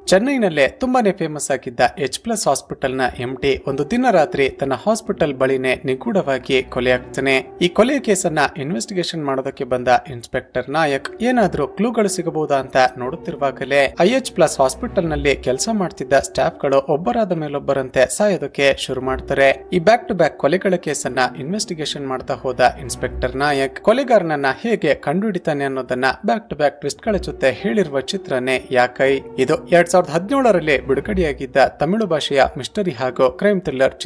ಚೆನ್ನೈನಲ್ಲೇ ತುಂಬಾನೇ ಫೇಮಸ್ ಆಗಿದ್ದ H+ ಹಾಸ್ಪಿಟಲ್ನ MD ಒಂದು ದಿನ ರಾತ್ರಿ ತನ್ನ ಹಾಸ್ಪಿಟಲ್ ಬಳಿನೇ ನಿಗೂಢವಾಗಿ ಕೊಲೆಯಾಗ್ತಾನೆ. ಈ ಕೊಲೆ ಕೇಸನ್ನ ಇನ್ವೆಸ್ಟಿಗೇಷನ್ ಮಾಡೋದಕ್ಕೆ ಬಂದ ಇನ್ಸ್ಪೆಕ್ಟರ್ ನಾಯಕ್ ಏನಾದ್ರೂ ಕ್ಲೂಗಳು ಸಿಗಬಹುದಾ ಅಂತ ನೋಡುತ್ತಿರುವಾಗಲೇ IH+ ಹಾಸ್ಪಿಟಲ್ ನಲ್ಲಿ ಕೆಲಸ ಮಾಡ್ತಿದ್ದ ಸ್ಟಾಫ್ ಗಳು ಒಬ್ಬರಾದ ಮೇಲೊಬ್ಬರಂತೆ ಸಾಯೋದಕ್ಕೆ ಶುರು ಮಾಡ್ತಾರೆ. ಈ back to back Kollegala ಕೇಸನ್ನ investigation ಮಾಡ್ತಾ ಹೋದ ಇನ್ಸ್ಪೆಕ್ಟರ್ ನಾಯಕ್ ಕೊಲೆಗಾರನನ್ನ ಹೇಗೆ ಕಂಡುಹಿಡಿತಾನೆ ಅನ್ನೋದನ್ನ ಬ್ಯಾಕ್ ಟು ಬ್ಯಾಕ್ ಟ್ವಿಸ್ಟ್ ಗಳ ಜೊತೆ ಹೇಳಿರುವ ಚಿತ್ರನೇ ಯಾಕೈ. ಇದು 2017ರಲ್ಲಿ ಬಿಡುಗಡೆಯಾಗಿದ್ದ ತಮಿಳು ಭಾಷೆಯ ಮಿಸ್ಟರಿ ಹಾಗೂ ಕ್ರೈಮ್ ಥ್ರಿಲ್ಲರ್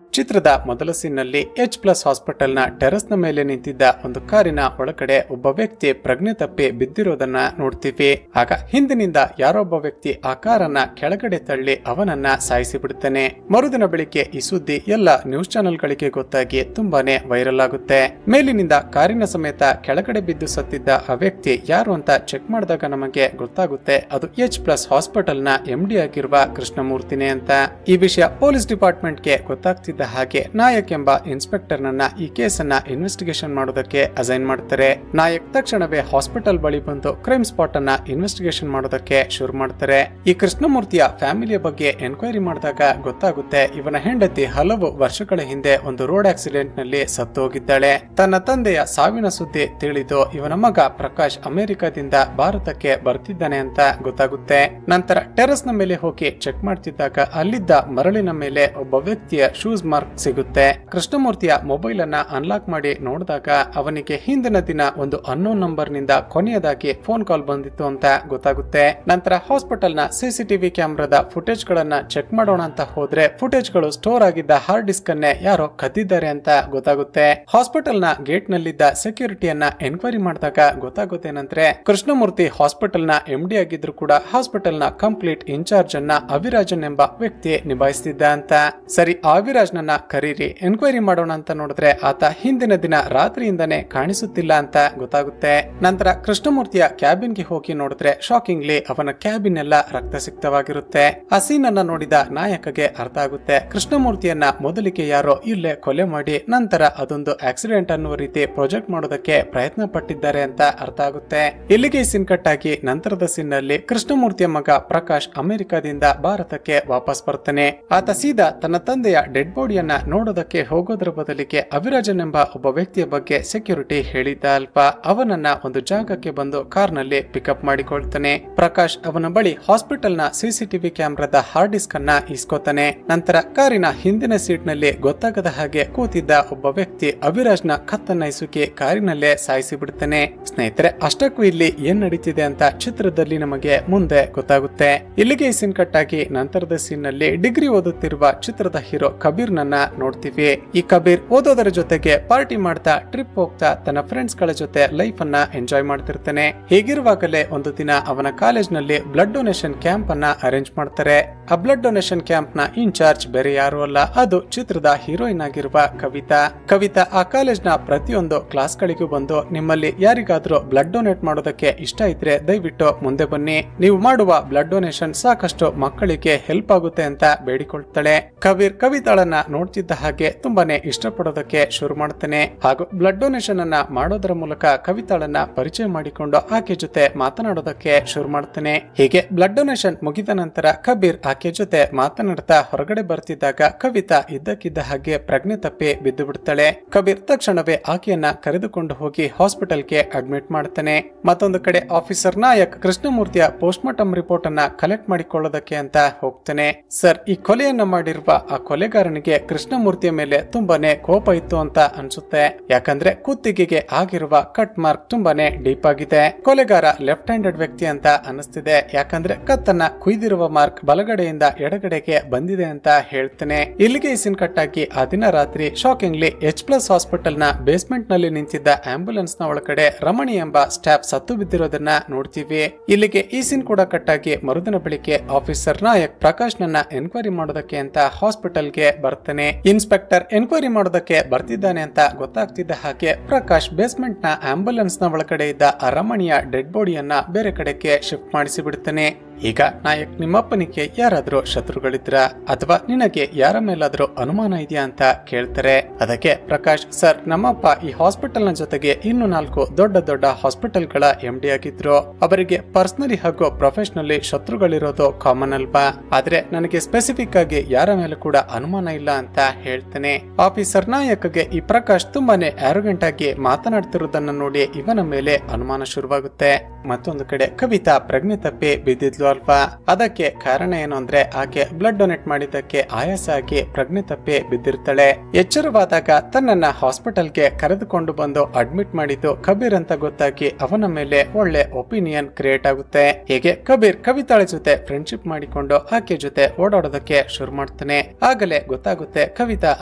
ಚಿತ್ರದ ಮೊದಲ ಸೀನ್ನಲ್ಲಿ H+ ಹಾಸ್ಪಿಟಲ್ನ ಟೆರಸ್ನ ಮೇಲೆ ನಿಂತಿದ್ದ ಒಂದು ಕಾರಿನ ಒಳಗಡೆ ಒಬ್ಬ ವ್ಯಕ್ತಿ ಪ್ರಜ್ಞೆ ತಪ್ಪಿ ಬಿದ್ದಿರೋದನ್ನ ನೋಡ್ತೀವಿ. ಆಗ ಹಿಂದಿನಿಂದ ಯಾರೊಬ್ಬ ವ್ಯಕ್ತಿ ಆ ಕಾರನ್ನ ಕೆಳಗಡೆ ತಳ್ಳಿ ಅವನನ್ನ ಸಾಯಿಸಿ ಬಿಡುತ್ತಾನೆ. ಮರುದಿನ ಬೆಳಿಗ್ಗೆ ಈ ಸುದ್ದಿ ಎಲ್ಲ ನ್ಯೂಸ್ ಚಾನೆಲ್ಗಳಿಗೆ ಗೊತ್ತಾಗಿ ತುಂಬಾನೇ ವೈರಲ್ ಆಗುತ್ತೆ. ಮೇಲಿನಿಂದ ಕಾರಿನ ಸಮೇತ ಕೆಳಗಡೆ ಬಿದ್ದು ಸತ್ತಿದ್ದ ಆ ವ್ಯಕ್ತಿ ಯಾರು ಅಂತ ಚೆಕ್ ಮಾಡಿದಾಗ ನಮಗೆ ಗೊತ್ತಾಗುತ್ತೆ ಅದು H+ ಹಾಸ್ಪಿಟಲ್ನ MD ಆಗಿರುವ ಕೃಷ್ಣಮೂರ್ತಿನೇ ಅಂತ. ಈ ವಿಷಯ ಪೊಲೀಸ್ ಡಿಪಾರ್ಟ್ಮೆಂಟ್ಗೆ ಗೊತ್ತಾಗ್ತಿದ್ದ ಹಾಗೆ ನಾಯಕ್ ಎಂಬ ಇನ್ಸ್ಪೆಕ್ಟರ್ ನನ್ನ ಈ ಕೇಸನ್ನ ಇನ್ವೆಸ್ಟಿಗೇಷನ್ ಮಾಡೋದಕ್ಕೆ ಅಸೈನ್ ಮಾಡ್ತಾರೆ. ನಾಯಕ್ ತಕ್ಷಣವೇ ಹಾಸ್ಪಿಟಲ್ ಬಳಿ ಬಂದು ಕ್ರೈಮ್ ಸ್ಪಾಟ್ ಅನ್ನ ಇನ್ವೆಸ್ಟಿಗೇಷನ್ ಮಾಡೋದಕ್ಕೆ ಶುರು ಮಾಡ್ತಾರೆ. ಈ ಕೃಷ್ಣಮೂರ್ತಿಯ ಫ್ಯಾಮಿಲಿಯ ಬಗ್ಗೆ ಎನ್ಕ್ವೈರಿ ಮಾಡಿದಾಗ ಗೊತ್ತಾಗುತ್ತೆ ಇವನ ಹೆಂಡತಿ ಹಲವು ವರ್ಷಗಳ ಹಿಂದೆ ಒಂದು ರೋಡ್ ಆಕ್ಸಿಡೆಂಟ್ ನಲ್ಲಿ ಸತ್ತು ಹೋಗಿದ್ದಾಳೆ. ತನ್ನ ತಂದೆಯ ಸಾವಿನ ಸುದ್ದಿ ತಿಳಿದು ಇವನ ಮಗ ಪ್ರಕಾಶ್ ಅಮೆರಿಕದಿಂದ ಭಾರತಕ್ಕೆ ಬರ್ತಿದ್ದಾನೆ ಅಂತ ಗೊತ್ತಾಗುತ್ತೆ. ನಂತರ ಟೆರಸ್ ನ ಮೇಲೆ ಹೋಗಿ ಚೆಕ್ ಮಾಡ್ತಿದ್ದಾಗ ಅಲ್ಲಿದ್ದ ಮರಳಿನ ಮೇಲೆ ಒಬ್ಬ ವ್ಯಕ್ತಿಯ ಶೂಸ್ ಮಾರ್ಕ್ ಸಿಗುತ್ತೆ. ಕೃಷ್ಣಮೂರ್ತಿಯ ಮೊಬೈಲ್ ಅನ್ನ ಅನ್ಲಾಕ್ ಮಾಡಿ ನೋಡಿದಾಗ ಅವನಿಗೆ ಹಿಂದಿನ ದಿನ ಒಂದು ಅನ್ನೋನ್ ನಂಬರ್ ನಿಂದ ಕೊನೆಯದಾಗಿ ಫೋನ್ ಕಾಲ್ ಬಂದಿತ್ತು ಅಂತ ಗೊತ್ತಾಗುತ್ತೆ. ನಂತರ ಹಾಸ್ಪಿಟಲ್ ನ CCTV ಕ್ಯಾಮೆರಾದ ಫುಟೇಜ್ ಗಳನ್ನ ಚೆಕ್ ಮಾಡೋಣ ಅಂತ ಹೋದ್ರೆ ಫುಟೇಜ್ ಗಳು ಸ್ಟೋರ್ ಆಗಿದ್ದ ಹಾರ್ಡ್ ಡಿಸ್ಕ್ ಅನ್ನೇ ಯಾರೋ ಕದ್ದಿದ್ದಾರೆ ಅಂತ ಗೊತ್ತಾಗುತ್ತೆ. ಹಾಸ್ಪಿಟಲ್ ನ ಗೇಟ್ ನಲ್ಲಿದ್ದ ಸೆಕ್ಯೂರಿಟಿಯನ್ನ ಎನ್ಕ್ವೈರಿ ಮಾಡಿದಾಗ ಗೊತ್ತಾಗುತ್ತೇನಂದ್ರೆ ಕೃಷ್ಣಮೂರ್ತಿ ಹಾಸ್ಪಿಟಲ್ ನ MD ಆಗಿದ್ರು ಕೂಡ ಹಾಸ್ಪಿಟಲ್ ನ ಕಂಪ್ಲೀಟ್ ಇನ್ಚಾರ್ಜ್ ಅನ್ನ ಅವಿರಾಜನ್ ಎಂಬ ವ್ಯಕ್ತಿ ನಿಭಾಯಿಸ್ತಿದ್ದ ಅಂತ. ಸರಿ, ಅವಿರಾಜ್ ನನ್ನ ಕರೀರಿ ಎನ್ಕ್ವೈರಿ ಮಾಡೋಣ ಅಂತ ನೋಡಿದ್ರೆ ಆತ ಹಿಂದಿನ ದಿನ ರಾತ್ರಿಯಿಂದಾನೇ ಕಾಣಿಸುತ್ತಿಲ್ಲ ಅಂತ ಗೊತ್ತಾಗುತ್ತೆ. ನಂತರ ಕೃಷ್ಣಮೂರ್ತಿಯ ಕ್ಯಾಬಿನ್ ಗೆ ಹೋಗಿ ನೋಡಿದ್ರೆ ಶಾಕಿಂಗ್ಲಿ ಅವನ ಕ್ಯಾಬಿನ್ ಎಲ್ಲ ರಕ್ತಸಿಕ್ತವಾಗಿರುತ್ತೆ. ಆ ಸೀನ್ ಅನ್ನ ನೋಡಿದ ನಾಯಕಗೆ ಅರ್ಥ ಆಗುತ್ತೆ ಕೃಷ್ಣಮೂರ್ತಿಯನ್ನ ಮೊದಲಿಗೆ ಯಾರೋ ಇಲ್ಲೇ ಕೊಲೆ ಮಾಡಿ ನಂತರ ಅದೊಂದು ಆಕ್ಸಿಡೆಂಟ್ ಅನ್ನುವ ರೀತಿ ಪ್ರೊಜೆಕ್ಟ್ ಮಾಡೋದಕ್ಕೆ ಪ್ರಯತ್ನ ಪಟ್ಟಿದ್ದಾರೆ ಅಂತ ಅರ್ಥ ಆಗುತ್ತೆ. ಇಲ್ಲಿಗೆ ಸೀನ್ ಕಟ್ ಆಗಿ ನಂತರದ ಸೀನ್ ನಲ್ಲಿ ಕೃಷ್ಣಮೂರ್ತಿಯ ಮಗ ಪ್ರಕಾಶ್ ಅಮೆರಿಕದಿಂದ ಭಾರತಕ್ಕೆ ವಾಪಸ್ ಬರ್ತಾನೆ. ಆತ ಸೀದಾ ತನ್ನ ತಂದೆಯ ಡೆಡ್ ಬಾಡಿಯನ್ನ ನೋಡೋದಕ್ಕೆ ಹೋಗೋದ್ರ ಬದಲಿಗೆ ಅವಿರಾಜನ್ ಎಂಬ ಒಬ್ಬ ವ್ಯಕ್ತಿಯ ಬಗ್ಗೆ ಸೆಕ್ಯೂರಿಟಿ ಹೇಳಿದ್ದ ಅಲ್ಪ ಅವನನ್ನ ಒಂದು ಜಾಗಕ್ಕೆ ಬಂದು ಕಾರ್ ನಲ್ಲಿ ಪಿಕಪ್ ಮಾಡಿಕೊಳ್ತಾನೆ. ಪ್ರಕಾಶ್ ಅವನ ಬಳಿ ಹಾಸ್ಪಿಟಲ್ ನ CCTV ಕ್ಯಾಮೆರಾದ ಹಾರ್ಡ್ ಡಿಸ್ಕ್ ಅನ್ನ ಇಸ್ಕೋತಾನೆ. ನಂತರ ಕಾರಿನ ಹಿಂದಿನ ಸೀಟ್ ನಲ್ಲಿ ಗೊತ್ತಾಗದ ಹಾಗೆ ಕೂತಿದ್ದ ಒಬ್ಬ ವ್ಯಕ್ತಿ ಅವಿರಾಜ್ ನ ಕತ್ತನ್ನ ಇಸುಕಿ ಕಾರಿನಲ್ಲೇ ಸಾಯಿಸಿ ಬಿಡ್ತಾನೆ. ಸ್ನೇಹಿತರೆ, ಅಷ್ಟಕ್ಕೂ ಇಲ್ಲಿ ಏನ್ ನಡೀತಿದೆ ಅಂತ ಚಿತ್ರದಲ್ಲಿ ನಮಗೆ ಮುಂದೆ ಗೊತ್ತಾಗುತ್ತೆ. ಇಲ್ಲಿಗೆ ಸೀನ್ ಕಟ್ ಆಗಿ ನಂತರದ ಸೀನ್ ನಲ್ಲಿ ಡಿಗ್ರಿ ಓದುತ್ತಿರುವ ಚಿತ್ರದ ಹೀರೋ ಕಬೀರ್ ನನ್ನ ನೋಡ್ತೀವಿ. ಈ ಕಬೀರ್ ಓದೋದರ ಜೊತೆಗೆ ಪಾರ್ಟಿ ಮಾಡ್ತಾ ಟ್ರಿಪ್ ಹೋಗ್ತಾ ತನ್ನ ಫ್ರೆಂಡ್ಸ್ ಗಳ ಜೊತೆ ಲೈಫ್ ಅನ್ನ ಎಂಜಾಯ್ ಮಾಡ್ತಿರ್ತಾನೆ. ಹೀಗಿರುವಾಗಲೇ ಒಂದು ದಿನ ಅವನ ಕಾಲೇಜ್ ನಲ್ಲಿ ಬ್ಲಡ್ ಡೊನೇಷನ್ ಕ್ಯಾಂಪ್ ಅನ್ನ ಅರೇಂಜ್ ಮಾಡ್ತಾರೆ. ಆ ಬ್ಲಡ್ ಡೊನೇಷನ್ ಕ್ಯಾಂಪ್ ನ ಇನ್ಚಾರ್ಜ್ ಬೇರೆ ಯಾರು ಅಲ್ಲ, ಅದು ಚಿತ್ರದ ಹೀರೋಯಿನ್ ಆಗಿರುವ ಕವಿತಾ ಆ ಕಾಲೇಜ್ ನ ಪ್ರತಿಯೊಂದು ಕ್ಲಾಸ್ ಗಳಿಗೂ ಬಂದು ನಿಮ್ಮಲ್ಲಿ ಯಾರಿಗಾದ್ರೂ ಬ್ಲಡ್ ಡೊನೇಟ್ ಮಾಡೋದಕ್ಕೆ ಇಷ್ಟ ಇದ್ರೆ ದಯವಿಟ್ಟು ಮುಂದೆ ಬನ್ನಿ, ನೀವು ಮಾಡುವ ಬ್ಲಡ್ ಡೊನೇಷನ್ ಸಾಕಷ್ಟು ಮಕ್ಕಳಿಗೆ ಹೆಲ್ಪ್ ಆಗುತ್ತೆ ಅಂತ ಬೇಡಿಕೊಳ್ತಾಳೆ. ಕಬೀರ್ ಕವಿತಾಳನ್ನ ನೋಡ್ತಿದ್ದ ಹಾಗೆ ತುಂಬಾನೇ ಇಷ್ಟಪಡೋದಕ್ಕೆ ಶುರು ಮಾಡ್ತಾನೆ ಹಾಗೂ ಬ್ಲಡ್ ಡೊನೇಷನ್ ಅನ್ನ ಮಾಡೋದರ ಮೂಲಕ ಕವಿತಾಳನ್ನ ಪರಿಚಯ ಮಾಡಿಕೊಂಡು ಆಕೆ ಜೊತೆ ಮಾತನಾಡೋದಕ್ಕೆ ಶುರು ಮಾಡ್ತಾನೆ. ಹೀಗೆ ಬ್ಲಡ್ ಡೊನೇಷನ್ ಮುಗಿದ ನಂತರ ಕಬೀರ್ ಆಕೆ ಜೊತೆ ಮಾತನಾಡ್ತಾ ಹೊರಗಡೆ ಬರ್ತಿದ್ದಾಗ ಕವಿತಾ ಇದ್ದಕ್ಕಿದ್ದ ಹಾಗೆ ಪ್ರಜ್ಞೆ ತಪ್ಪಿ ಬಿದ್ದು ಬಿಡ್ತಾಳೆ. ಕಬೀರ್ ತಕ್ಷಣವೇ ಆಕೆಯನ್ನ ಕರೆದುಕೊಂಡು ಹೋಗಿ ಹಾಸ್ಪಿಟಲ್ಗೆ ಅಡ್ಮಿಟ್ ಮಾಡ್ತಾನೆ. ಮತ್ತೊಂದು ಕಡೆ ಆಫೀಸರ್ ನಾಯಕ್ ಕೃಷ್ಣಮೂರ್ತಿಯ ಪೋಸ್ಟ್ ಮಾರ್ಟಮ್ ರಿಪೋರ್ಟ್ ಅನ್ನ ಕಲೆಕ್ಟ್ ಮಾಡಿಕೊಳ್ಳೋದಕ್ಕೆ ಅಂತ ಹೋಗ್ತಾನೆ. ಸರ್, ಈ ಕೊಲೆಯನ್ನ ಮಾಡಿರುವ ಆ ಕೊಲೆಗಾರನಿಗೆ ಕೃಷ್ಣಮೂರ್ತಿಯ ಮೇಲೆ ತುಂಬಾನೇ ಕೋಪ ಇತ್ತು ಅಂತ ಅನ್ಸುತ್ತೆ. ಯಾಕಂದ್ರೆ ಕುತ್ತಿಗೆಗೆ ಆಗಿರುವ ಕಟ್ ಮಾರ್ಕ್ ತುಂಬಾನೇ ಡೀಪ್ ಆಗಿದೆ. ಕೊಲೆಗಾರ ಲೆಫ್ಟ್ ಹ್ಯಾಂಡೆಡ್ ವ್ಯಕ್ತಿ ಅಂತ ಅನಿಸ್ತಿದೆ. ಯಾಕಂದ್ರೆ ಕತ್ತನ್ನ ಕುಯ್ದಿರುವ ಮಾರ್ಕ್ ಬಲಗಡೆಯಿಂದ ಎಡಗಡೆಗೆ ಬಂದಿದೆ ಅಂತ ಹೇಳ್ತಾನೆ. ಇಲ್ಲಿಗೆ ಸೀನ್ ಕಟ್ ಆಗಿ ಆ ದಿನ ರಾತ್ರಿ ಶಾಕಿಂಗ್ಲಿ H+ ಹಾಸ್ಪಿಟಲ್ ನ ಬೇಸ್ಮೆಂಟ್ ನಲ್ಲಿ ನಿಂತಿದ್ದ ಆಂಬ್ಯುಲೆನ್ಸ್ ನ ಒಳಗಡೆ ರಮಣಿ ಎಂಬ ಸ್ಟಾಫ್ ಸತ್ತು ಬಿದ್ದಿರೋದನ್ನ ನೋಡ್ತೀವಿ. ಇಲ್ಲಿಗೆ ಈ ಸೀನ್ ಕೂಡ ಕಟ್ ಆಗಿ ಮರುದಿನ ಬೆಳಿಗ್ಗೆ ಆಫೀಸರ್ ನಾಯಕ್ ಪ್ರಕಾಶ್ ನನ್ನ ಎನ್ಕ್ವೈರಿ ಮಾಡೋದಕ್ಕೆ ಅಂತ ಹಾಸ್ಪಿಟಲ್ಗೆ ಬರ್ತಾನೆ. ಇನ್ಸ್ಪೆಕ್ಟರ್ ಎನ್ಕ್ವೈರಿ ಮಾಡೋದಕ್ಕೆ ಬರ್ತಿದ್ದಾನೆ ಅಂತ ಗೊತ್ತಾಗ್ತಿದ್ದ ಹಾಗೆ ಪ್ರಕಾಶ್ ಬೇಸ್ಮೆಂಟ್ ನ ಆಂಬ್ಯುಲೆನ್ಸ್ ನ ಒಳಗಡೆ ಇದ್ದ ರಮಣಿಯ ಡೆಡ್ ಬಾಡಿಯನ್ನ ಬೇರೆ ಕಡೆಗೆ ಶಿಫ್ಟ್ ಮಾಡಿಸಿ ಬಿಡ್ತಾನೆ. ಈಗ ನಾಯಕ್, ನಿಮ್ಮಪ್ಪನಿಗೆ ಯಾರಾದ್ರೂ ಶತ್ರುಗಳಿದ್ರ ಅಥವಾ ನಿನಗೆ ಯಾರ ಮೇಲಾದ್ರೂ ಅನುಮಾನ ಇದೆಯಾ ಅಂತ ಕೇಳ್ತಾರೆ. ಅದಕ್ಕೆ ಪ್ರಕಾಶ್, ಸರ್, ನಮ್ಮಪ್ಪ ಈ ಹಾಸ್ಪಿಟಲ್ ನ ಜೊತೆಗೆ ಇನ್ನು 4 ದೊಡ್ಡ ದೊಡ್ಡ ಹಾಸ್ಪಿಟಲ್ ಗಳ MD ಆಗಿದ್ರು. ಅವರಿಗೆ ಪರ್ಸನಲಿ ಹಾಗೂ ಪ್ರೊಫೆಷನಲಿ ಶತ್ರುಗಳಿರೋದು ಕಾಮನ್ ಅಲ್ವಾ? ಆದ್ರೆ ನನಗೆ ಸ್ಪೆಸಿಫಿಕ್ ಆಗಿ ಯಾರ ಮೇಲೆ ಕೂಡ ಅನುಮಾನ ಇಲ್ಲ ಅಂತ ಹೇಳ್ತೇನೆ. ಆಫೀಸರ್ ನಾಯಕ್ಗೆ ಈ ಪ್ರಕಾಶ್ ತುಂಬಾನೇ ಆರೋಗ್ಯಂಟ್ ಆಗಿ ಮಾತನಾಡ್ತಿರೋದನ್ನ ನೋಡಿ ಇವನ ಮೇಲೆ ಅನುಮಾನ ಶುರುವಾಗುತ್ತೆ. ಮತ್ತೊಂದು ಕಡೆ ಕವಿತಾ ಪ್ರಜ್ಞೆ ತಪ್ಪಿ ಬಿದ್ದಿದ್ಲು ಅಲ್ವಾ? ಅದಕ್ಕೆ ಕಾರಣ ಏನು ಅಂದ್ರೆ ಆಕೆ ಬ್ಲಡ್ ಡೊನೇಟ್ ಮಾಡಿದ್ದಕ್ಕೆ ಆಯಾಸ ಆಗಿ ಪ್ರಜ್ಞೆ ತಪ್ಪಿ ಬಿದ್ದಿರ್ತಾಳೆ. ಎಚ್ಚರವಾದಾಗ ತನ್ನನ್ನ ಹಾಸ್ಪಿಟಲ್ಗೆ ಕರೆದುಕೊಂಡು ಬಂದು ಅಡ್ಮಿಟ್ ಮಾಡಿದ್ದು ಕಬೀರ್ ಅಂತ ಗೊತ್ತಾಗಿ ಅವನ ಮೇಲೆ ಒಳ್ಳೆ ಒಪಿನಿಯನ್ ಕ್ರಿಯೇಟ್ ಆಗುತ್ತೆ. ಹೀಗೆ ಕಬೀರ್ ಕವಿತಾಳ ಜೊತೆ ಫ್ರೆಂಡ್ಶಿಪ್ ಮಾಡಿಕೊಂಡು ಆಕೆ ಜೊತೆ ಓಡಾಡೋದಕ್ಕೆ ಶುರು ಮಾಡ್ತಾನೆ. ಆಗಲೇ ಗೊತ್ತಾಗುತ್ತೆ ಕವಿತಾ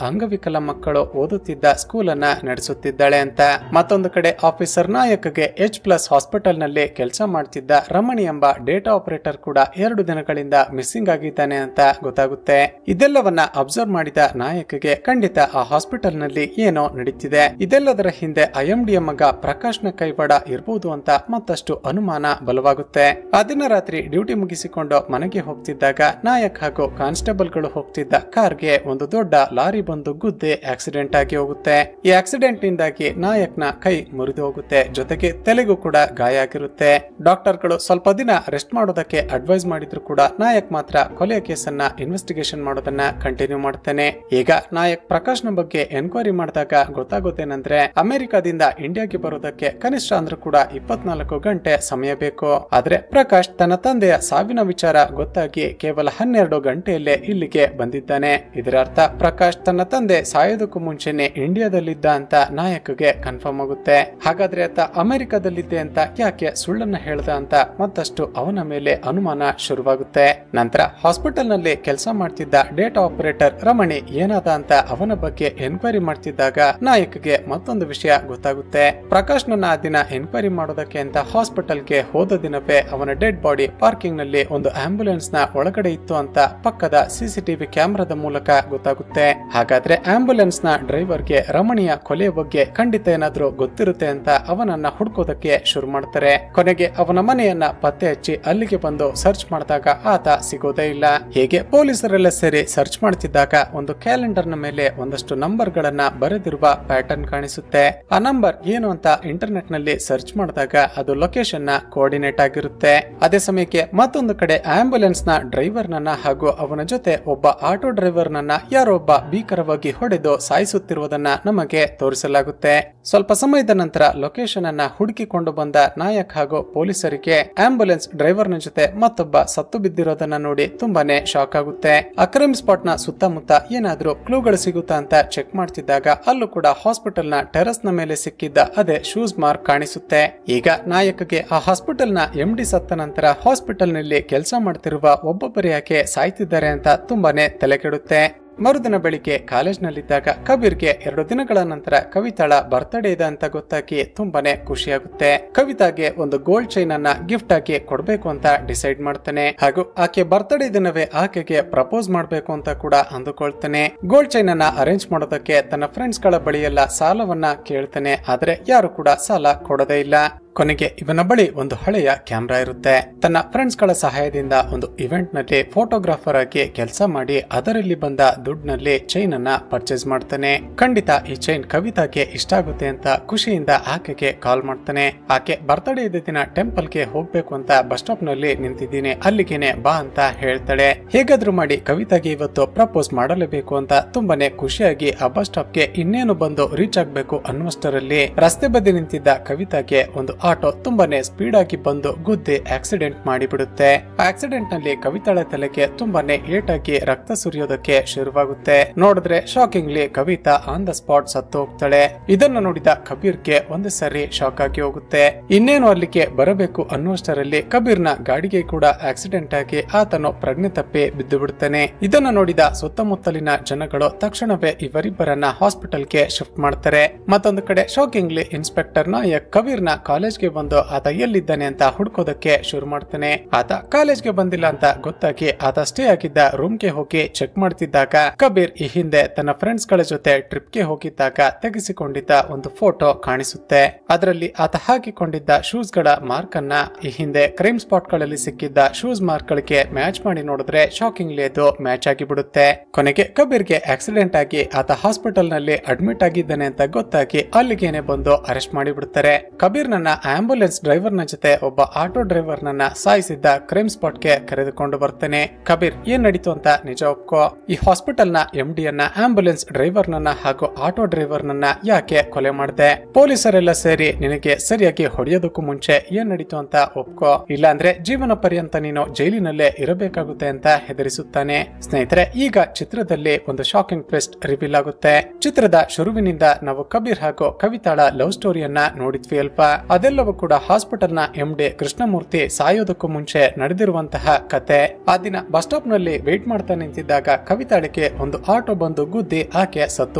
ಅಂಗವಿಕಲ ಮಕ್ಕಳು ಓದುತ್ತಿದ್ದ ಸ್ಕೂಲ್ ಅನ್ನ ನಡೆಸುತ್ತಿದ್ದಾಳೆ ಅಂತ. ಮತ್ತೊಂದು ಕಡೆ ಆಫೀಸರ್ ನಾಯಕ್ಗೆ H+ ಹಾಸ್ಪಿಟಲ್ ನಲ್ಲಿ ಕೆಲಸ ಮಾಡ್ತಿದ್ದ ರಮಣಿ ಎಂಬ ಡೇಟಾ ಆಪರೇಟರ್ ಕೂಡ 2 ದಿನಗಳಿಂದ ಮಿಸ್ಸಿಂಗ್ ಆಗಿದ್ದಾನೆ ಅಂತ ಗೊತ್ತಾಗುತ್ತೆ. ಇದೆಲ್ಲವನ್ನ ಅಬ್ಸರ್ವ್ ಮಾಡಿದ ನಾಯಕ್ಗೆ ಖಂಡಿತ ಆ ಹಾಸ್ಪಿಟಲ್ ನಲ್ಲಿ ಏನೋ ನಡೀತಿದೆ, ಇದೆಲ್ಲದರ ಹಿಂದೆ IMD ಮಗ ಪ್ರಕಾಶ್ ನ ಕೈವಾಡ ಇರಬಹುದು ಅಂತ ಮತ್ತಷ್ಟು ಅನುಮಾನ ಬಲವಾಗುತ್ತೆ. ಆ ದಿನ ರಾತ್ರಿ ಡ್ಯೂಟಿ ಮುಗಿಸಿಕೊಂಡು ಮನೆಗೆ ಹೋಗ್ತಿದ್ದಾಗ ನಾಯಕ್ ಹಾಗೂ ಕಾನ್ಸ್ಟೇಬಲ್ ಗಳು ಹೋಗ್ತಿದ್ದ ಕಾರ್ಗೆ ಒಂದು ದೊಡ್ಡ ಲಾರಿ ಬಂದು ಗುದ್ದೆ ಆಕ್ಸಿಡೆಂಟ್ ಆಗಿ ಹೋಗುತ್ತೆ. ಈ ಆಕ್ಸಿಡೆಂಟ್ ನಿಂದಾಗಿ ನಾಯಕ್ನ ಕೈ ಮುರಿದು ಹೋಗುತ್ತೆ, ಜೊತೆಗೆ ತಲೆಗೂ ಕೂಡ ಗಾಯ ಆಗಿರುತ್ತೆ. ಡಾಕ್ಟರ್ಗಳು ಸ್ವಲ್ಪ ದಿನ ರೆಸ್ಟ್ ಮಾಡೋದಕ್ಕೆ ಅಡ್ವೈಸ್ ಮಾಡಿದ್ರು ಕೂಡ ನಾಯಕ್ ಮಾತ್ರ ಕೊಲೆಯ ಕೇಸನ್ನ ಇನ್ವೆಸ್ಟಿಗೇಷನ್ ಮಾಡೋದನ್ನ ಕಂಟಿನ್ಯೂ ಮಾಡ್ತಾನೆ. ಈಗ ನಾಯಕ್ ಪ್ರಕಾಶ್ ನ ಬಗ್ಗೆ ಎನ್ಕ್ವೈರಿ ಮಾಡಿದಾಗ ಗೊತ್ತಾಗೋದೇನಂದ್ರೆ ಅಮೆರಿಕಾದಿಂದ ಇಂಡಿಯಾಗೆ ಬರೋದಕ್ಕೆ ಕನಿಷ್ಠ ಅಂದ್ರೂ ಕೂಡ 24 ಗಂಟೆ ಸಮಯ ಬೇಕು. ಆದ್ರೆ ಪ್ರಕಾಶ್ ತನ್ನ ತಂದೆಯ ಸಾವಿನ ವಿಚಾರ ಗೊತ್ತಾಗಿ ಕೇವಲ 12 ಗಂಟೆಯಲ್ಲೇ ಇಲ್ಲಿಗೆ ಬಂದಿದ್ದಾನೆ. ಇದರ ಅರ್ಥ ಪ್ರಕಾಶ್ ತನ್ನ ತಂದೆ ಸಾಯೋದಕ್ಕೂ ಮುಂಚೆನೆ ಇಂಡಿಯಾದಲ್ಲಿದ್ದ ಅಂತ ನಾಯಕ್ಗೆ ಕನ್ಫರ್ಮ್ ಆಗುತ್ತೆ. ಹಾಗಾದ್ರೆ ಆತ ಅಮೆರಿಕಾದಲ್ಲಿದ್ದೆ ಅಂತ ಯಾಕೆ ಸುಳ್ಳನ್ನ ಹೇಳ್ದ ಅಂತ ಮತ್ತಷ್ಟು ಅವನ ಮೇಲೆ ಅನುಮಾನ ಶುರುವಾಗುತ್ತೆ. ನಂತರ ಹಾಸ್ಪಿಟಲ್ ನಲ್ಲಿ ಕೆಲಸ ಮಾಡ್ತಿದ್ದ ಡೇಟಾ ಆಪರೇಟರ್ ರಮಣಿ ಏನಾದ ಅಂತ ಅವನ ಬಗ್ಗೆ ಎನ್ಕ್ವೈರಿ ಮಾಡ್ತಿದ್ದಾಗ ನಾಯಕ್ಗೆ ಮತ್ತೊಂದು ವಿಷಯ ಗೊತ್ತಾಗುತ್ತೆ. ಪ್ರಕಾಶ್ ನನ್ನ ಆ ದಿನ ಎನ್ಕ್ವೈರಿ ಮಾಡೋದಕ್ಕೆ ಅಂತ ಹಾಸ್ಪಿಟಲ್ಗೆ ಹೋದ ದಿನವೇ ಅವನ ಡೆಡ್ ಬಾಡಿ ಪಾರ್ಕಿಂಗ್ ನಲ್ಲಿ ಒಂದು ಆಂಬ್ಯುಲೆನ್ಸ್ ನ ಒಳಗಡೆ ಇತ್ತು ಅಂತ ಪಕ್ಕದ CCTV ಕ್ಯಾಮೆರಾದ ಮೂಲಕ ಗೊತ್ತಾಗುತ್ತೆ. ಹಾಗಾದ್ರೆ ಆಂಬ್ಯುಲೆನ್ಸ್ ನ ಡ್ರೈವರ್ಗೆ ರಮಣಿಯ ಕೊಲೆಯ ಬಗ್ಗೆ ಖಂಡಿತ ಏನಾದ್ರೂ ಗೊತ್ತಿರುತ್ತೆ ಅಂತ ಅವನನ್ನ ಹುಡ್ಕೋದಕ್ಕೆ ಶುರು ಮಾಡ್ತಾರೆ. ಕೊನೆಗೆ ಅವನ ಮನೆಯನ್ನ ಪತ್ತೆ ಹಚ್ಚಿ ಅಲ್ಲಿಗೆ ಬಂದು ಸರ್ಚ್ ಮಾಡಿದಾಗ ಆತ ಸಿಗೋದೇ ಇಲ್ಲ. ಹೇಗೆ ಪೊಲೀಸರೆಲ್ಲ ಸೇರಿ ಸರ್ಚ್ ಮಾಡ್ತಿದ್ದಾಗ ಒಂದು ಕ್ಯಾಲೆಂಡರ್ ನ ಮೇಲೆ ಒಂದಷ್ಟು ನಂಬರ್ ಗಳನ್ನ ಬರೆದಿರುವ ಪ್ಯಾಟರ್ನ್ ಕಾಣಿಸುತ್ತೆ. ಆ ನಂಬರ್ ಏನು ಅಂತ ಇಂಟರ್ನೆಟ್ ನಲ್ಲಿ ಸರ್ಚ್ ಮಾಡಿದಾಗ ಅದು ಲೊಕೇಶನ್ ನ ಕೋಆರ್ಡಿನೇಟ್ ಆಗಿರುತ್ತೆ. ಅದೇ ಸಮಯಕ್ಕೆ ಮತ್ತೊಂದು ಕಡೆ ಆಂಬ್ಯುಲೆನ್ಸ್ ನ ಡ್ರೈವರ್ ನನ್ನ ಹಾಗೂ ಅವನ ಜೊತೆ ಒಬ್ಬ ಆಟೋ ಡ್ರೈವರ್ ನನ್ನ ಯಾರೊಬ್ಬ ಭೀಕರವಾಗಿ ಹೊಡೆದು ಸಾಯಿಸುತ್ತಿರುವುದನ್ನ ನಮಗೆ ತೋರಿಸಲಾಗುತ್ತೆ. ಸ್ವಲ್ಪ ಸಮಯದ ನಂತರ ಲೊಕೇಶನ್ ಅನ್ನ ಹುಡುಕಿಕೊಂಡು ಬಂದ ನಾಯಕ್ ಹಾಗೂ ಪೊಲೀಸರಿಗೆ ಆಂಬ್ಯುಲೆನ್ಸ್ ಡ್ರೈವರ್ ನ ಜೊತೆ ಮತ್ತೊಬ್ಬ ಸತ್ತು ಬಿದ್ದಿರೋದನ್ನ ನೋಡಿ ತುಂಬಾನೇ ಶಾಕ್ ಆಗುತ್ತೆ. ಆ ಕ್ರೈಮ್ ಸ್ಪಾಟ್ ನ ಸುತ್ತಮುತ್ತ ಏನಾದ್ರೂ ಕ್ಲೂಗಳು ಸಿಗುತ್ತಾ ಅಂತ ಚೆಕ್ ಮಾಡ್ತಿದ್ದಾಗ ಅಲ್ಲೂ ಕೂಡ ಹಾಸ್ಪಿಟಲ್ ನ ಟೆರಸ್ ನ ಮೇಲೆ ಸಿಕ್ಕಿದ್ದ ಅದೇ ಶೂಸ್ ಮಾರ್ಕ್ ಕಾಣಿಸುತ್ತೆ. ಈಗ ನಾಯಕ್ಗೆ ಆ ಹಾಸ್ಪಿಟಲ್ ನ MD ಸತ್ತ ನಂತರ ಹಾಸ್ಪಿಟಲ್ ನಲ್ಲಿ ಕೆಲಸ ಮಾಡ್ತಿರುವ ಒಬ್ಬೊಬ್ಬರು ಯಾಕೆ ಸಾಯ್ತಿದ್ದಾರೆ ಅಂತ ತುಂಬಾನೇ ತಲೆ ಕೆಡುತ್ತೆ. ಮರುದಿನ ಬೆಳಿಗ್ಗೆ ಕಾಲೇಜ್ ನಲ್ಲಿದ್ದಾಗ ಕಬೀರ್ಗೆ 2 ದಿನಗಳ ನಂತರ ಕವಿತಾಳ ಬರ್ತ್ಡೇ ಇದೆ ಅಂತ ಗೊತ್ತಾಗಿ ತುಂಬಾನೇ ಖುಷಿಯಾಗುತ್ತೆ. ಕವಿತಾಗೆ ಒಂದು ಗೋಲ್ಡ್ ಚೈನ್ ಅನ್ನ ಗಿಫ್ಟ್ ಆಗಿ ಕೊಡ್ಬೇಕು ಅಂತ ಡಿಸೈಡ್ ಮಾಡ್ತಾನೆ ಹಾಗೂ ಆಕೆ ಬರ್ತ್ಡೇ ದಿನವೇ ಆಕೆಗೆ ಪ್ರಪೋಸ್ ಮಾಡ್ಬೇಕು ಅಂತ ಕೂಡ ಅಂದುಕೊಳ್ತಾನೆ. ಗೋಲ್ಡ್ ಚೈನ್ ಅನ್ನ ಅರೇಂಜ್ ಮಾಡೋದಕ್ಕೆ ತನ್ನ ಫ್ರೆಂಡ್ಸ್ ಗಳ ಬಳಿಯೆಲ್ಲ ಸಾಲವನ್ನ ಕೇಳ್ತಾನೆ. ಆದ್ರೆ ಯಾರು ಕೂಡ ಸಾಲ ಕೊಡೋದೇ ಇಲ್ಲ. ಕೊನೆಗೆ ಇವನ ಬಳಿ ಒಂದು ಹಳೆಯ ಕ್ಯಾಮ್ರಾ ಇರುತ್ತೆ. ತನ್ನ ಫ್ರೆಂಡ್ಸ್ ಗಳ ಸಹಾಯದಿಂದ ಒಂದು ಇವೆಂಟ್ ನಲ್ಲಿ ಫೋಟೋಗ್ರಾಫರ್ ಆಗಿ ಕೆಲಸ ಮಾಡಿ ಅದರಲ್ಲಿ ಬಂದ ದುಡ್ಡಿನಲ್ಲಿ ಚೈನ್ ಅನ್ನ ಪರ್ಚೇಸ್ ಮಾಡ್ತಾನೆ. ಖಂಡಿತ ಈ ಚೈನ್ ಕವಿತಾಗೆ ಇಷ್ಟ ಆಗುತ್ತೆ ಅಂತ ಖುಷಿಯಿಂದ ಆಕೆಗೆ ಕಾಲ್ ಮಾಡ್ತಾನೆ. ಆಕೆ ಬರ್ತ್ಡೇ ಇದ್ದ ದಿನ ಟೆಂಪಲ್ ಗೆ ಹೋಗ್ಬೇಕು ಅಂತ ಬಸ್ ಸ್ಟಾಪ್ ನಲ್ಲಿ ನಿಂತಿದ್ದೀನಿ, ಅಲ್ಲಿಗೆನೆ ಬಾ ಅಂತ ಹೇಳ್ತಾಳೆ. ಹೇಗಾದ್ರೂ ಮಾಡಿ ಕವಿತಾಗೆ ಇವತ್ತು ಪ್ರಪೋಸ್ ಮಾಡಲೇಬೇಕು ಅಂತ ತುಂಬಾನೇ ಖುಷಿಯಾಗಿ ಆ ಬಸ್ ಸ್ಟಾಪ್ ಗೆ ಇನ್ನೇನು ಬಂದು ರೀಚ್ ಆಗ್ಬೇಕು ಅನ್ನುವಷ್ಟರಲ್ಲಿ ರಸ್ತೆ ಬದಿ ನಿಂತಿದ್ದ ಕವಿತಾಗೆ ಒಂದು ಆಟೋ ತುಂಬಾನೇ ಸ್ಪೀಡ್ ಆಗಿ ಬಂದು ಗುದ್ದಿ ಆಕ್ಸಿಡೆಂಟ್ ಮಾಡಿಬಿಡುತ್ತೆ. ಆಕ್ಸಿಡೆಂಟ್ ನಲ್ಲಿ ಕವಿತಾಳ ತಲೆಗೆ ತುಂಬಾನೇ ಏಟಾಗಿ ರಕ್ತ ಸುರಿಯೋದಕ್ಕೆ ಶುರುವಾಗುತ್ತೆ. ನೋಡಿದ್ರೆ shockingly Kavitha on the spot ಸತ್ತು ಹೋಗ್ತಾಳೆ. ಇದನ್ನು ನೋಡಿದ ಕಬೀರ್ಗೆ ಒಂದು ಸರಿ ಶಾಕ್ ಆಗಿ ಹೋಗುತ್ತೆ. ಇನ್ನೇನು ಅಲ್ಲಿಗೆ ಬರಬೇಕು ಅನ್ನುವಷ್ಟರಲ್ಲಿ ಕಬೀರ್ನ ಗಾಡಿಗೆ ಕೂಡ ಆಕ್ಸಿಡೆಂಟ್ ಆಗಿ ಆತನು ಪ್ರಜ್ಞೆ ತಪ್ಪಿ ಬಿದ್ದು ಬಿಡುತ್ತಾನೆ. ಇದನ್ನು ನೋಡಿದ ಸುತ್ತಮುತ್ತಲಿನ ಜನಗಳು ತಕ್ಷಣವೇ ಇವರಿಬ್ಬರನ್ನ ಹಾಸ್ಪಿಟಲ್ಗೆ ಶಿಫ್ಟ್ ಮಾಡ್ತಾರೆ. ಮತ್ತೊಂದು ಕಡೆ ಶಾಕಿಂಗ್ಲಿ ಇನ್ಸ್ಪೆಕ್ಟರ್ ನಾಯಕ್ ಕಬೀರ್ನ ಕಾಲೇಜ್ ಕಾಲೇಜ್ಗೆ ಬಂದು ಆತ ಎಲ್ಲಿದ್ದಾನೆ ಅಂತ ಹುಡ್ಕೋದಕ್ಕೆ ಶುರು ಮಾಡ್ತಾನೆ. ಆತ ಕಾಲೇಜ್ಗೆ ಬಂದಿಲ್ಲ ಅಂತ ಗೊತ್ತಾಗಿ ಆತ ಸ್ಟೇ ಆಗಿದ್ದ ರೂಮ್ಗೆ ಹೋಗಿ ಚೆಕ್ ಮಾಡ್ತಿದ್ದಾಗ ಕಬೀರ್ ಈ ಹಿಂದೆ ತನ್ನ ಫ್ರೆಂಡ್ಸ್ ಗಳ ಜೊತೆ ಟ್ರಿಪ್ಗೆ ಹೋಗಿದ್ದಾಗ ತೆಗೆಸಿಕೊಂಡಿದ್ದ ಒಂದು ಫೋಟೋ ಕಾಣಿಸುತ್ತೆ. ಅದರಲ್ಲಿ ಆತ ಹಾಕಿಕೊಂಡಿದ್ದ ಶೂಸ್ ಗಳ ಮಾರ್ಕ್ ಅನ್ನ ಈ ಹಿಂದೆ ಕ್ರೈಮ್ ಸ್ಪಾಟ್ ಗಳಲ್ಲಿ ಸಿಕ್ಕಿದ್ದ ಶೂಸ್ ಮಾರ್ಕ್ ಗಳಿಗೆ ಮ್ಯಾಚ್ ಮಾಡಿ ನೋಡಿದ್ರೆ ಶಾಕಿಂಗ್ಲಿ ಅದು ಮ್ಯಾಚ್ ಆಗಿ ಬಿಡುತ್ತೆ. ಕೊನೆಗೆ ಕಬೀರ್ಗೆ ಆಕ್ಸಿಡೆಂಟ್ ಆಗಿ ಆತ ಹಾಸ್ಪಿಟಲ್ ನಲ್ಲಿ ಅಡ್ಮಿಟ್ ಆಗಿದ್ದಾನೆ ಅಂತ ಗೊತ್ತಾಗಿ ಅಲ್ಲಿಗೇನೆ ಬಂದು ಅರೆಸ್ಟ್ ಮಾಡಿ ಬಿಡ್ತಾರೆ. ಕಬೀರ್ ನನ್ನ ಆಂಬುಲೆನ್ಸ್ ಡ್ರೈವರ್ ನ ಜೊತೆ ಒಬ್ಬ ಆಟೋ ಡ್ರೈವರ್ ನನ್ನ ಸಾಯಿಸಿದ್ದ ಕ್ರೈಮ್ ಸ್ಪಾಟ್ ಗೆ ಕರೆದುಕೊಂಡು ಬರ್ತಾನೆ. ಕಬೀರ್ ಏನ್ ನಡೀತು ಅಂತ ನಿಜ ಒಪ್ಕೋ. ಈ ಹಾಸ್ಪಿಟಲ್ ನ MD ಯನ್ನ, ಆಂಬುಲೆನ್ಸ್ ಡ್ರೈವರ್ ನನ್ನ ಹಾಗೂ ಆಟೋ ಡ್ರೈವರ್ ನನ್ನ ಯಾಕೆ ಕೊಲೆ ಮಾಡಿದೆ? ಪೊಲೀಸರೆಲ್ಲ ಸೇರಿ ನಿನಗೆ ಸರಿಯಾಗಿ ಹೊಡೆಯೋದಕ್ಕೂ ಮುಂಚೆ ಏನ್ ನಡೀತು ಅಂತ ಒಪ್ಕೋ, ಇಲ್ಲಾಂದ್ರೆ ಜೀವನ ಪರ್ಯಂತ ನೀನು ಜೈಲಿನಲ್ಲೇ ಇರಬೇಕಾಗುತ್ತೆ ಅಂತ ಹೆದರಿಸುತ್ತಾನೆ. ಸ್ನೇಹಿತರೆ, ಈಗ ಚಿತ್ರದಲ್ಲಿ ಒಂದು ಶಾಕಿಂಗ್ ಟ್ವಿಸ್ಟ್ ರಿವೀಲ್ ಆಗುತ್ತೆ. ಚಿತ್ರದ ಶುರುವಿನಿಂದ ನಾವು ಕಬೀರ್ ಹಾಗೂ ಕವಿತಾಳ ಲವ್ ಸ್ಟೋರಿಯನ್ನ ನೋಡಿದ್ವಿ ಅಲ್ವಾ. ಅದೆಲ್ಲವೂ ಕೂಡ ಹಾಸ್ಪಿಟಲ್ ನ MD ಕೃಷ್ಣಮೂರ್ತಿ ಸಾಯೋದಕ್ಕೂ ಮುಂಚೆ ನಡೆದಿರುವಂತಹ ಕತೆ. ಆ ದಿನ ಬಸ್ ಸ್ಟಾಪ್ ನಲ್ಲಿ ವೇಟ್ ಮಾಡ್ತಾ ನಿಂತಿದ್ದಾಗ ಕವಿತಾಳಿಗೆ ಒಂದು ಆಟೋ ಬಂದು ಗುದ್ದಿ ಆಕೆ ಸತ್ತು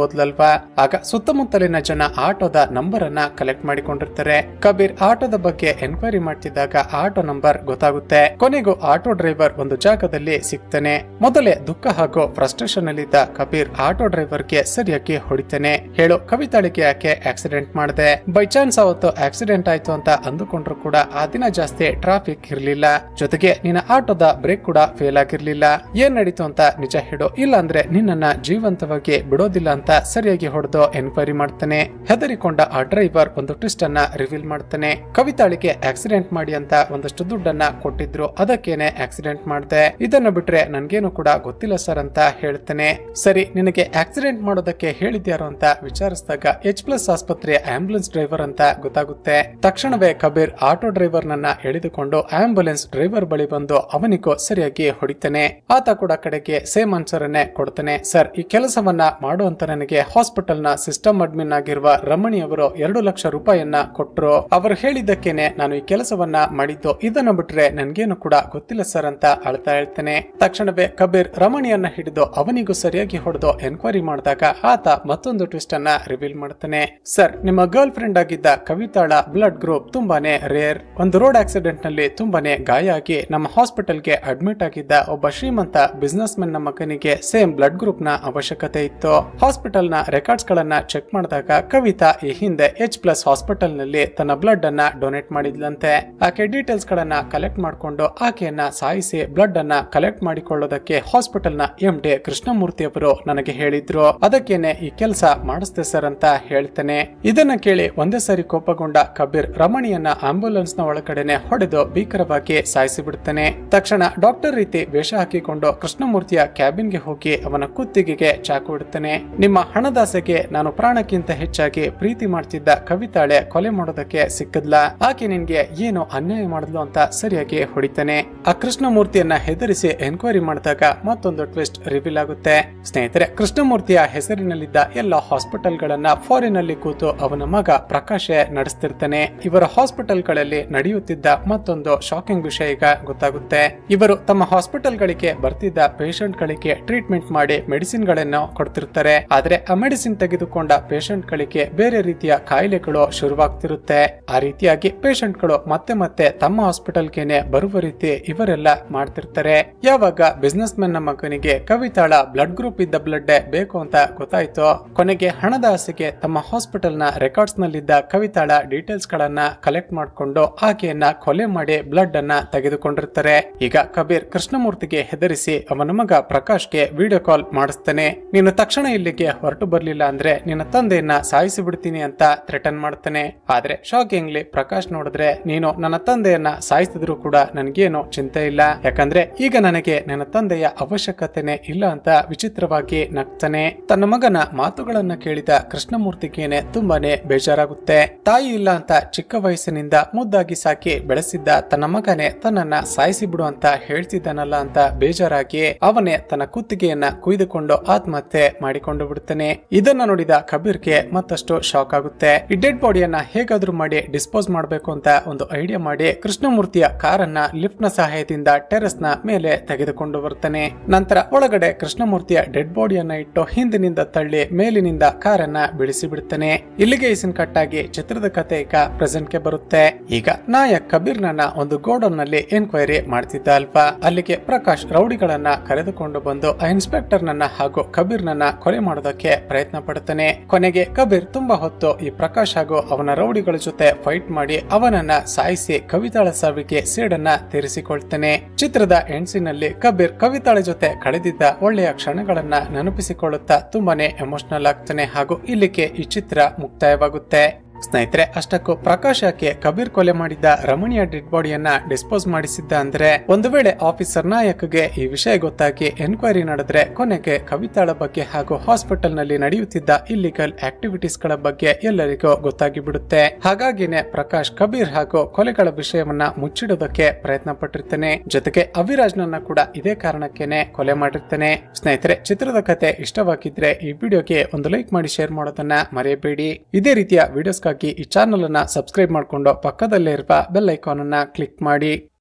ಹೋದ್ಲಲ್ವಾ. ಆಗ ಸುತ್ತಮುತ್ತಲಿನ ಜನ ಆಟೋದ ನಂಬರ್ ಅನ್ನ ಕಲೆಕ್ಟ್ ಮಾಡಿಕೊಂಡಿರ್ತಾರೆ. ಕಬೀರ್ ಆಟೋದ ಬಗ್ಗೆ ಎನ್ಕ್ವೈರಿ ಮಾಡ್ತಿದ್ದಾಗ ಆಟೋ ನಂಬರ್ ಗೊತ್ತಾಗುತ್ತೆ. ಕೊನೆಗೂ ಆಟೋ ಡ್ರೈವರ್ ಒಂದು ಜಾಗದಲ್ಲಿ ಸಿಗ್ತಾನೆ. ಮೊದಲೇ ದುಃಖ ಹಾಗೂ ಫ್ರಸ್ಟ್ರೇಷನ್ ಅಲ್ಲಿದ್ದ ಕಬೀರ್ ಆಟೋ ಡ್ರೈವರ್ ಗೆ ಸರಿಯಾಗಿ ಹೊಡಿತಾನೆ. ಹೇಳು, ಕವಿತಾಳಿಗೆ ಯಾಕೆ ಆಕ್ಸಿಡೆಂಟ್ ಮಾಡಿದೆ? ಬೈ ಚಾನ್ಸ್ ಅವತ್ತು ಆಕ್ಸಿಡೆಂಟ್ ಆಯ್ತು ಅಂತ ಅಂದುಕೊಂಡ್ರು ಕೂಡ ಆ ದಿನ ಜಾಸ್ತಿ ಟ್ರಾಫಿಕ್ ಇರ್ಲಿಲ್ಲ, ಜೊತೆಗೆ ನಿನ್ನ ಆಟೋದ ಬ್ರೇಕ್ ಕೂಡ ಫೇಲ್ ಆಗಿರ್ಲಿಲ್ಲ. ಏನ್ ನಡೀತು ಅಂತ ನಿಜ ಹೇಳು, ಇಲ್ಲ ಅಂದ್ರೆ ನಿನ್ನನ್ನ ಜೀವಂತವಾಗಿ ಬಿಡೋದಿಲ್ಲ ಅಂತ ಸರಿಯಾಗಿ ಹೊಡೆದು ಎನ್ಕ್ವೈರಿ ಮಾಡ್ತಾನೆ. ಹೆದರಿಕೊಂಡ ಆ ಡ್ರೈವರ್ ಒಂದು ಟ್ವಿಸ್ಟ್ ಅನ್ನ ರಿವೀಲ್ ಮಾಡ್ತಾನೆ. ಕವಿತಾಳಿಗೆ ಆಕ್ಸಿಡೆಂಟ್ ಮಾಡಿ ಅಂತ ಒಂದಷ್ಟು ದುಡ್ಡನ್ನ ಕೊಟ್ಟಿದ್ರು, ಅದಕ್ಕೇನೆ ಆಕ್ಸಿಡೆಂಟ್ ಮಾಡಿದೆ. ಇದನ್ನ ಬಿಟ್ರೆ ನನ್ಗೇನು ಕೂಡ ಗೊತ್ತಿಲ್ಲ ಸರ್ ಅಂತ ಹೇಳ್ತಾನೆ. ಸರಿ, ನಿನಗೆ ಆಕ್ಸಿಡೆಂಟ್ ಮಾಡೋದಕ್ಕೆ ಹೇಳಿದ್ಯಾರು ಅಂತ ವಿಚಾರಿಸಿದಾಗ H+ ಆಸ್ಪತ್ರೆ ಆಂಬುಲೆನ್ಸ್ ಡ್ರೈವರ್ ಅಂತ ಗೊತ್ತಾಗುತ್ತೆ. ತಕ್ಷಣವೇ ಕಬೀರ್ ಆಟೋ ಡ್ರೈವರ್ ನನ್ನ ಎಳೆದುಕೊಂಡು ಆಂಬುಲೆನ್ಸ್ ಡ್ರೈವರ್ ಬಳಿ ಬಂದು ಅವನಿಗೂ ಸರಿಯಾಗಿ ಹೊಡಿತಾನೆ. ಆತ ಕೂಡ ಕಡೆಗೆ ಸೇಮ್ ಆನ್ಸರ್ ಅನ್ನೇ ಕೊಡ್ತಾನೆ. ಸರ್, ಈ ಕೆಲಸವನ್ನ ಮಾಡುವಂತ ನನಗೆ ಹಾಸ್ಪಿಟಲ್ ನ ಸಿಸ್ಟಮ್ ಅಡ್ಮಿನ್ ಆಗಿರುವ ರಮಣಿ ಅವರು 2 ಲಕ್ಷ ರೂಪಾಯಿಯನ್ನ ಕೊಟ್ರು. ಅವರು ಹೇಳಿದ್ದಕ್ಕೇನೆ ನಾನು ಈ ಕೆಲಸವನ್ನ ಮಾಡಿದ್ದು, ಇದನ್ನ ಬಿಟ್ರೆ ನನ್ಗೇನು ಕೂಡ ಗೊತ್ತಿಲ್ಲ ಸರ್ ಅಂತ ಅಳ್ತಾ ಹೇಳ್ತಾನೆ. ತಕ್ಷಣವೇ ಕಬೀರ್ ರಮಣಿಯನ್ನ ಹಿಡಿದು ಅವನಿಗೂ ಸರಿಯಾಗಿ ಹೊಡೆದು ಎನ್ಕ್ವೈರಿ ಮಾಡಿದಾಗ ಆತ ಮತ್ತೊಂದು ಟ್ವಿಸ್ಟ್ ಅನ್ನ ರಿವೀಲ್ ಮಾಡ್ತಾನೆ. ಸರ್, ನಿಮ್ಮ ಗರ್ಲ್ ಫ್ರೆಂಡ್ ಆಗಿದ್ದ ಕವಿತಾಳ ಬ್ಲಡ್ ಗ್ರೂಪ್ ತುಂಬಾನೇ ರೇರ್. ಒಂದು ರೋಡ್ ಆಕ್ಸಿಡೆಂಟ್ ನಲ್ಲಿ ತುಂಬಾನೇ ಗಾಯ ಆಗಿ ನಮ್ಮ ಹಾಸ್ಪಿಟಲ್ ಗೆ ಅಡ್ಮಿಟ್ ಆಗಿದ್ದ ಒಬ್ಬ ಶ್ರೀಮಂತ ಬಿಸಿನೆಸ್ ಮೆನ್ ನ ಮಗನಿಗೆ ಸೇಮ್ ಬ್ಲಡ್ ಗ್ರೂಪ್ ನ ಅವಶ್ಯಕತೆ ಇತ್ತು. ಹಾಸ್ಪಿಟಲ್ ನ ರೆಕಾರ್ಡ್ಸ್ ಗಳನ್ನ ಚೆಕ್ ಮಾಡಿದಾಗ ಕವಿತಾ ಈ ಹಿಂದೆ H+ ಹಾಸ್ಪಿಟಲ್ ನಲ್ಲಿ ತನ್ನ ಬ್ಲಡ್ ಅನ್ನ ಡೊನೇಟ್ ಮಾಡಿದ್ಲಂತೆ. ಆಕೆ ಡೀಟೇಲ್ಸ್ ಗಳನ್ನ ಕಲೆಕ್ಟ್ ಮಾಡಿಕೊಂಡು ಆಕೆಯನ್ನ ಸಾಯಿಸಿ ಬ್ಲಡ್ ಅನ್ನ ಕಲೆಕ್ಟ್ ಮಾಡಿಕೊಳ್ಳೋದಕ್ಕೆ ಹಾಸ್ಪಿಟಲ್ ನ MD ಕೃಷ್ಣಮೂರ್ತಿ ಅವರು ನನಗೆ ಹೇಳಿದ್ರು. ಅದಕ್ಕೇನೆ ಈ ಕೆಲಸ ಮಾಡಿಸ್ದೆ ಸರ್ ಅಂತ ಹೇಳ್ತಾನೆ. ಇದನ್ನ ಕೇಳಿ ಒಂದೇ ಸಾರಿ ಕೋಪಗೊಂಡ ಕಬೀರ್ ರಮಣಿಯನ್ನ ಆಂಬುಲೆನ್ಸ್ ನ ಒಳಗಡೆನೆ ಹೊಡೆದು ಭೀಕರವಾಗಿ ಸಾಯಿಸಿ ಬಿಡ್ತಾನೆ. ತಕ್ಷಣ ಡಾಕ್ಟರ್ ರೀತಿ ವೇಷ ಹಾಕಿಕೊಂಡು ಕೃಷ್ಣಮೂರ್ತಿಯ ಕ್ಯಾಬಿನ್ ಗೆ ಹೋಗಿ ಅವನ ಕುತ್ತಿಗೆಗೆ ಚಾಕು ಇಡ್ತಾನೆ. ನಿಮ್ಮ ಹಣದಾಸೆಗೆ ನಾನು ಪ್ರಾಣಕ್ಕಿಂತ ಹೆಚ್ಚಾಗಿ ಪ್ರೀತಿ ಮಾಡ್ತಿದ್ದ ಕವಿತಾಳೆ ಕೊಲೆ ಮಾಡೋದಕ್ಕೆ ಸಿಕ್ಕದ್ಲ, ಆಕೆ ನಿನ್ಗೆ ಏನು ಅನ್ಯಾಯ ಮಾಡಿದ್ಲು ಅಂತ ಸರಿಯಾಗಿ ಹೊಡಿತಾನೆ. ಆ ಕೃಷ್ಣಮೂರ್ತಿಯನ್ನ ಹೆದರಿಸಿ ಎನ್ಕ್ವೈರಿ ಮಾಡಿದಾಗ ಮತ್ತೊಂದು ಟ್ವಿಸ್ಟ್ ರಿವೀಲ್ ಆಗುತ್ತೆ. ಸ್ನೇಹಿತರೆ, ಕೃಷ್ಣಮೂರ್ತಿಯ ಹೆಸರಿನಲ್ಲಿದ್ದ ಎಲ್ಲ ಹಾಸ್ಪಿಟಲ್ ಗಳನ್ನ ಫಾರಿನ್ ಅಲ್ಲಿ ಕೂತು ಅವನ ಮಗ ಪ್ರಕಾಶ್ ನಡೆಸ್ತಿರ್ತಾನೆ. ಇವರ ಹಾಸ್ಪಿಟಲ್ ಗಳಲ್ಲಿ ನಡೆಯುತ್ತಿದ್ದ ಮತ್ತೊಂದು ಶಾಕಿಂಗ್ ವಿಷಯ ಈಗ ಗೊತ್ತಾಗುತ್ತೆ. ಇವರು ತಮ್ಮ ಹಾಸ್ಪಿಟಲ್ ಗಳಿಗೆ ಬರ್ತಿದ್ದ ಪೇಷಂಟ್ ಗಳಿಗೆ ಟ್ರೀಟ್ಮೆಂಟ್ ಮಾಡಿ ಮೆಡಿಸಿನ್ ಗಳನ್ನು ಕೊಡ್ತಿರ್ತಾರೆ. ಆದ್ರೆ ಆ ಮೆಡಿಸಿನ್ ತೆಗೆದುಕೊಂಡ ಪೇಷಂಟ್ ಗಳಿಗೆ ಬೇರೆ ರೀತಿಯ ಕಾಯಿಲೆಗಳು ಶುರುವಾಗ್ತಿರುತ್ತೆ. ಆ ರೀತಿಯಾಗಿ ಪೇಷಂಟ್ ಗಳು ಮತ್ತೆ ಮತ್ತೆ ತಮ್ಮ ಹಾಸ್ಪಿಟಲ್ ಗೆನೆ ಬರುವ ರೀತಿ ಇವರೆಲ್ಲ ಮಾಡ್ತಿರ್ತಾರೆ. ಯಾವಾಗ ಬಿಸಿನೆಸ್ ಮೆನ್ ನ ಮಗನಿಗೆ ಕವಿತಾಳ ಬ್ಲಡ್ ಗ್ರೂಪ್ ಇದ್ದ ಬ್ಲಡ್ ಬೇಕು ಅಂತ ಗೊತ್ತಾಯ್ತು, ಕೊನೆಗೆ ಹಣದ ಆಸೆಗೆ ತಮ್ಮ ಹಾಸ್ಪಿಟಲ್ ನ ರೆಕಾರ್ಡ್ಸ್ ನಲ್ಲಿದ್ದ ಕವಿತಾಳ ಡೀಟೇಲ್ಸ್ ಗಳನ್ನ ಕಲೆಕ್ಟ್ ಮಾಡಿಕೊಂಡು ಆಕೆಯನ್ನ ಕೊಲೆ ಮಾಡಿ ಬ್ಲಡ್ ಅನ್ನ ತೆಗೆದುಕೊಂಡಿರ್ತಾರೆ. ಈಗ ಕಬೀರ್ ಕೃಷ್ಣಮೂರ್ತಿಗೆ ಹೆದರಿಸಿ ಅವನ ಮಗ ಪ್ರಕಾಶ್ಗೆ ವಿಡಿಯೋ ಕಾಲ್ ಮಾಡಿಸ್ತಾನೆ. ನೀನು ತಕ್ಷಣ ಇಲ್ಲಿಗೆ ಹೊರಟು ಬರ್ಲಿಲ್ಲ ಅಂದ್ರೆ ನಿನ್ನ ತಂದೆಯನ್ನ ಸಾಯಿಸಿ ಬಿಡ್ತೀನಿ ಅಂತ ಥ್ರೆಟನ್ ಮಾಡ್ತಾನೆ. ಆದ್ರೆ ಶಾಕಿಂಗ್ಲಿ ಪ್ರಕಾಶ್ ನೋಡಿದ್ರೆ, ನೀನು ನನ್ನ ತಂದೆಯನ್ನ ಸಾಯಿಸಿದ್ರು ಕೂಡ ನನ್ಗೇನು ಚಿಂತೆ ಇಲ್ಲ, ಯಾಕಂದ್ರೆ ಈಗ ನನಗೆ ನನ್ನ ತಂದೆಯ ಅವಶ್ಯಕತೆನೆ ಇಲ್ಲ ಅಂತ ವಿಚಿತ್ರವಾಗಿ ನಗ್ತಾನೆ. ತನ್ನ ಮಗನ ಮಾತುಗಳನ್ನ ಕೇಳಿದ ಕೃಷ್ಣಮೂರ್ತಿಗೇನೆ ತುಂಬಾನೇ ಬೇಜಾರಾಗುತ್ತೆ. ತಾಯಿ ಇಲ್ಲ ಅಂತ ಚಿಕ್ಕ ವಯಸ್ಸಿನಿಂದ ಮುದ್ದಾಗಿ ಸಾಕಿ ಬೆಳೆಸಿದ್ದ ತನ್ನ ಮಗನೇ ತನ್ನನ್ನ ಸಾಯಿಸಿ ಬಿಡು ಅಂತ ಹೇಳ್ತಿದ್ದಾನಲ್ಲ ಅಂತ ಬೇಜಾರಾಗಿ ಅವನೇ ತನ್ನ ಕುತ್ತಿಗೆಯನ್ನ ಕುಯ್ದುಕೊಂಡು ಆತ್ಮಹತ್ಯೆ ಮಾಡಿಕೊಂಡು ಬಿಡ್ತಾನೆ. ಇದನ್ನ ನೋಡಿದ ಕಬೀರ್ಗೆ ಮತ್ತಷ್ಟು ಶಾಕ್ ಆಗುತ್ತೆ. ಈ ಡೆಡ್ ಬಾಡಿಯನ್ನ ಹೇಗಾದ್ರೂ ಮಾಡಿ ಡಿಸ್ಪೋಸ್ ಮಾಡಬೇಕು ಅಂತ ಒಂದು ಐಡಿಯಾ ಮಾಡಿ ಕೃಷ್ಣಮೂರ್ತಿಯ ಕಾರನ್ನ ಲಿಫ್ಟ್ ನ ಸಹಾಯದಿಂದ ಟೆರೆಸ್ ನ ಮೇಲೆ ತೆಗೆದುಕೊಂಡು ಬರ್ತಾನೆ. ನಂತರ ಒಳಗಡೆ ಕೃಷ್ಣಮೂರ್ತಿಯ ಡೆಡ್ ಬಾಡಿಯನ್ನ ಇಟ್ಟು ಹಿಂದಿನಿಂದ ತಳ್ಳಿ ಮೇಲಿನಿಂದ ಕಾರನ್ನ ಬಿಡಿಸಿ ಬಿಡ್ತಾನೆ. ಇಲ್ಲಿಗೆ ಇಸಿನ್ ಕಟ್ಟಾಗಿ ಚಿತ್ರದ ಕಥೆ ಈಗ ಪ್ರೆಸೆಂಟ್ ಗೆ ಬರುತ್ತೆ. ಈಗ ನಾಯಕ್ ಕಬೀರ್ನನ್ನ ಒಂದು ಗೋಡೌನ್ ನಲ್ಲಿ ಎನ್ಕ್ವೈರಿ ಮಾಡ್ತಿದ್ದ ಅಲ್ವಾ. ಅಲ್ಲಿಗೆ ಪ್ರಕಾಶ್ ರೌಡಿಗಳನ್ನ ಕರೆದುಕೊಂಡು ಬಂದು ಆ ಇನ್ಸ್ಪೆಕ್ಟರ್ ನನ್ನ ಹಾಗೂ ಕಬೀರ್ ನನ್ನ ಕೊಲೆ ಮಾಡೋದಕ್ಕೆ ಪ್ರಯತ್ನ ಪಡುತ್ತಾನೆ. ಕೊನೆಗೆ ಕಬೀರ್ ತುಂಬಾ ಹೊತ್ತು ಈ ಪ್ರಕಾಶ್ ಹಾಗೂ ಅವನ ರೌಡಿಗಳ ಜೊತೆ ಫೈಟ್ ಮಾಡಿ ಅವನನ್ನ ಸಾಯಿಸಿ ಕವಿತಾಳ ಸಾವಿಗೆ ಸೇಡನ್ನ ತೀರಿಸಿಕೊಳ್ತಾನೆ. ಚಿತ್ರದ ಎಂಡ್ಸಿನಲ್ಲಿ ಕಬೀರ್ ಕವಿತಾಳ ಜೊತೆ ಕಳೆದಿದ್ದ ಒಳ್ಳೆಯ ಕ್ಷಣಗಳನ್ನ ನೆನಪಿಸಿಕೊಳ್ಳುತ್ತಾ ತುಂಬಾನೇ ಎಮೋಷನಲ್ ಆಗ್ತಾನೆ ಹಾಗೂ ಇಲ್ಲಿಗೆ ಈ ಚಿತ್ರ ಮುಕ್ತಾಯವಾಗುತ್ತೆ. ಸ್ನೇಹಿತರೆ, ಅಷ್ಟಕ್ಕೂ ಪ್ರಕಾಶ್ ಯಾಕೆ ಕಬೀರ್ ಕೊಲೆ ಮಾಡಿದ್ದ ರಮಣಿಯ ಡೆಡ್ ಬಾಡಿಯನ್ನ ಡಿಸ್ಪೋಸ್ ಮಾಡಿಸಿದ್ದ ಅಂದ್ರೆ, ಒಂದು ವೇಳೆ ಆಫೀಸರ್ ನಾಯಕ್ಗೆ ಈ ವಿಷಯ ಗೊತ್ತಾಗಿ ಎನ್ಕ್ವೈರಿ ನಡೆದ್ರೆ ಕೊನೆಗೆ ಕವಿತಾಳ ಬಗ್ಗೆ ಹಾಗೂ ಹಾಸ್ಪಿಟಲ್ ನಲ್ಲಿ ನಡೆಯುತ್ತಿದ್ದ ಇಲ್ಲಿಗಲ್ ಆಕ್ಟಿವಿಟೀಸ್ ಗಳ ಬಗ್ಗೆ ಎಲ್ಲರಿಗೂ ಗೊತ್ತಾಗಿ ಬಿಡುತ್ತೆ. ಹಾಗಾಗಿನೇ ಪ್ರಕಾಶ್ ಕಬೀರ್ ಹಾಗೂ ಕೊಲೆಗಳ ವಿಷಯವನ್ನ ಮುಚ್ಚಿಡೋದಕ್ಕೆ ಪ್ರಯತ್ನ ಪಟ್ಟಿರ್ತಾನೆ. ಜೊತೆಗೆ ಅವಿರಾಜ್ ನನ್ನ ಕೂಡ ಇದೇ ಕಾರಣಕ್ಕೇನೆ ಕೊಲೆ ಮಾಡಿರ್ತಾನೆ. ಸ್ನೇಹಿತರೆ, ಚಿತ್ರದ ಕತೆ ಇಷ್ಟವಾಗಿದ್ರೆ ಈ ವಿಡಿಯೋಗೆ ಒಂದು ಲೈಕ್ ಮಾಡಿ ಶೇರ್ ಮಾಡೋದನ್ನ ಮರೆಯಬೇಡಿ. ಇದೇ ರೀತಿಯ ವಿಡಿಯೋಸ್ ಈ ಚಾನೆಲ್ ಅನ್ನ ಸಬ್ಸ್ಕ್ರೈಬ್ ಮಾಡಿಕೊಂಡು ಪಕ್ಕದಲ್ಲೇ ಇರುವ ಬೆಲ್ ಐಕಾನ್ ಅನ್ನ ಕ್ಲಿಕ್ ಮಾಡಿ.